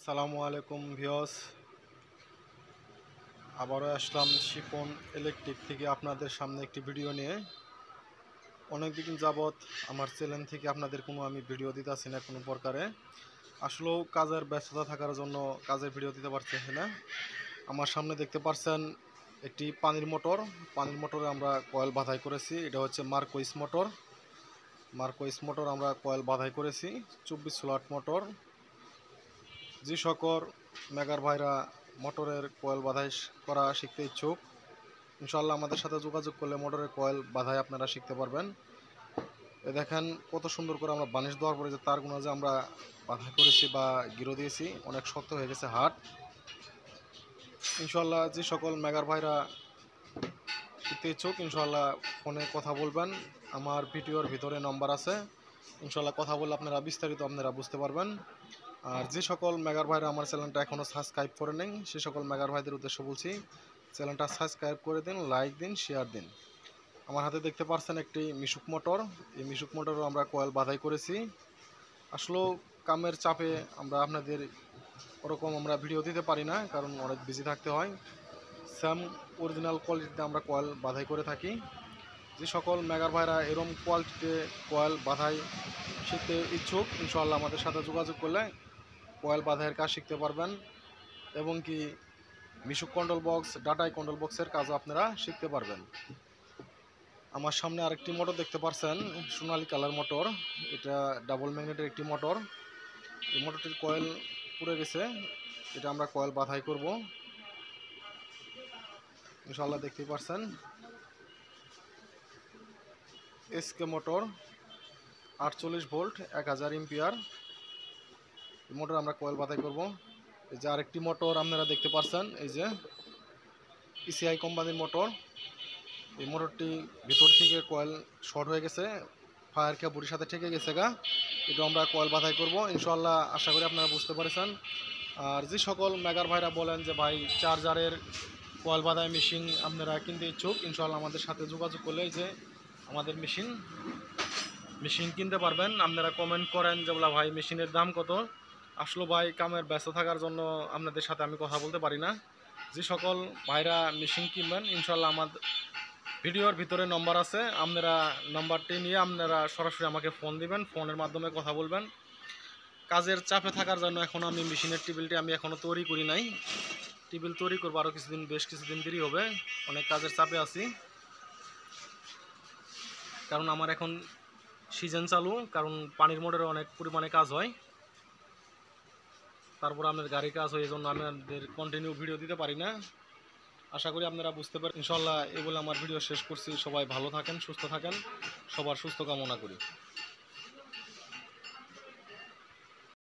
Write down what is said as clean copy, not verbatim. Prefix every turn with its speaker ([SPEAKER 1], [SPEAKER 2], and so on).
[SPEAKER 1] আসসালামু আলাইকুম ভিউয়ার্স, আবারও আসলাম শিপন ইলেকট্রিক থেকে আপনাদের সামনে একটি ভিডিও নিয়ে। অনেকদিন যাবৎ আমার চ্যানেল থেকে আপনাদের আমি ভিডিও দিতেছি না কোনো প্রকারে। আসলেও কাজের ব্যস্ততা থাকার জন্য কাজের ভিডিও দিতে পারতেছি না। আমার সামনে দেখতে পাচ্ছেন একটি পানির মোটরে আমরা কয়েল বাঁধাই করেছি। এটা হচ্ছে মার্কোইস মোটর আমরা কয়েল বাঁধাই করেছি। 24 স্লট মোটর। যে সকল মেগার ভাইরা মোটরের কয়েল বাঁধাই করা শিখতে ইচ্ছুক, ইনশাল্লাহ আমাদের সাথে যোগাযোগ করলে মোটরের কয়েল বাঁধাই আপনারা শিখতে পারবেন। এ দেখেন কত সুন্দর করে আমরা বানিশ দেওয়ার পরে যে তারগুলো যে আমরা বাঁধাই করেছি বা গিরো দিয়েছি, অনেক শক্ত হয়ে গেছে হাট। ইনশাল্লাহ যে সকল মেগার ভাইরা শিখতে ইচ্ছুক, ইনশাল্লাহ ফোনে কথা বলবেন। আমার ভিডিওর ভিতরে নম্বর আছে, ইনশাল্লাহ কথা বললে আপনারা বিস্তারিত বুঝতে পারবেন। আর যে সকল মেগার ভাইরা আমার চ্যানেলটা এখনও সাবস্ক্রাইব করে নেন, সে সকল মেগার ভাইদের উদ্দেশ্য বলছি, চ্যানেলটা সাবস্ক্রাইব করে দিন, লাইক দিন, শেয়ার দিন। আমার হাতে দেখতে পাচ্ছেন একটি মিশুক মোটর। এই মিশুক মোটরও আমরা কয়েল বাঁধাই করেছি। আসলেও কামের চাপে আমরা আপনাদের ওরকম আমরা ভিডিও দিতে পারি না, কারণ অনেক বিজি থাকতে হয়। স্যাম অরিজিনাল কোয়ালিটিতে আমরা কয়েল বাঁধাই করে থাকি। যে সকল মেগার ভাইরা এরকম কোয়ালিটিতে কয়েল বাঁধাই শিখতে ইচ্ছুক, ইনশাআল্লাহ আমাদের সাথে যোগাযোগ করলে কয়েল বাঁধাইয়ের কাজ শিখতে পারবেন, এবং কি মিশুক কন্ট্রোল বক্স, ডাটাই কন্ট্রোল বক্সের কাজও আপনারা শিখতে পারবেন। আমার সামনে আরেকটি মোটর দেখতে পাচ্ছেন, সোনালী কালার মোটর। এটা ডাবল ম্যাগনেটের একটি মোটর। এই মোটরটির কয়েল পুড়ে গেছে, এটা আমরা কয়েল বাঁধাই করব ইনশাআল্লাহ। দেখতে পাচ্ছেন এসকে মোটর, 48 ভোল্ট, 1000 এম্পিয়ার। এই মোটর আমরা কয়েল বাঁধাই করব। এই যে আরেকটি মোটর আপনারা দেখতে পাচ্ছেন, এই যে ইসিআই কোম্পানির মোটর। এই মোটরটি ভিতর থেকে কয়েল শর্ট হয়ে গেছে, ফায়ার কেবলের সাথে ঠেকে গেছে গা। এটা আমরা কয়েল বাঁধাই করব ইনশাআল্লাহ। আশা করি আপনারা বুঝতে পেরেছেন। আর যে সকল মেগার ভাইরা বলেন যে ভাই চার্জারের কয়েল বাঁধাই মেশিন আপনারা কিনতে ইচ্ছুক, ইনশাআল্লাহ আমাদের সাথে যোগাযোগ করলে যে আমাদের মেশিন কিনতে পারবেন। আপনারা কমেন্ট করেন যে বলা ভাই মেশিনের দাম কত। আসলে ভাই কামের ব্যস্ত থাকার জন্য আপনাদের সাথে আমি কথা বলতে পারি না। যে সকল ভাইরা মেশিন কিনবেন, ইনশাআল্লাহ আমাদের ভিডিওর ভিতরে নম্বর আছে, আপনারা নম্বরটি নিয়ে আপনারা সরাসরি আমাকে ফোন দিবেন, ফোনের মাধ্যমে কথা বলবেন। কাজের চাপে থাকার জন্য এখন আমি মেশিনের টেবিলটি আমি এখনও তৈরি করি নাই। টেবিল তৈরি করবো আরও বেশ কিছুদিন দেরি হবে, অনেক কাজের চাপে আছি। কারণ আমার এখন সিজন চালু, কারণ পানির মোটরে অনেক পরিমাণে কাজ হয়, তারপর আপনার গাড়ির কাজ হয়, এই জন্য আমাদের কন্টিনিউ ভিডিও দিতে পারি না। আশা করি আপনারা বুঝতে পারেন। ইনশাআল্লাহ এই বলে আমার ভিডিও শেষ করছি। সবাই ভালো থাকেন, সুস্থ থাকেন, সবার সুস্থ কামনা করি।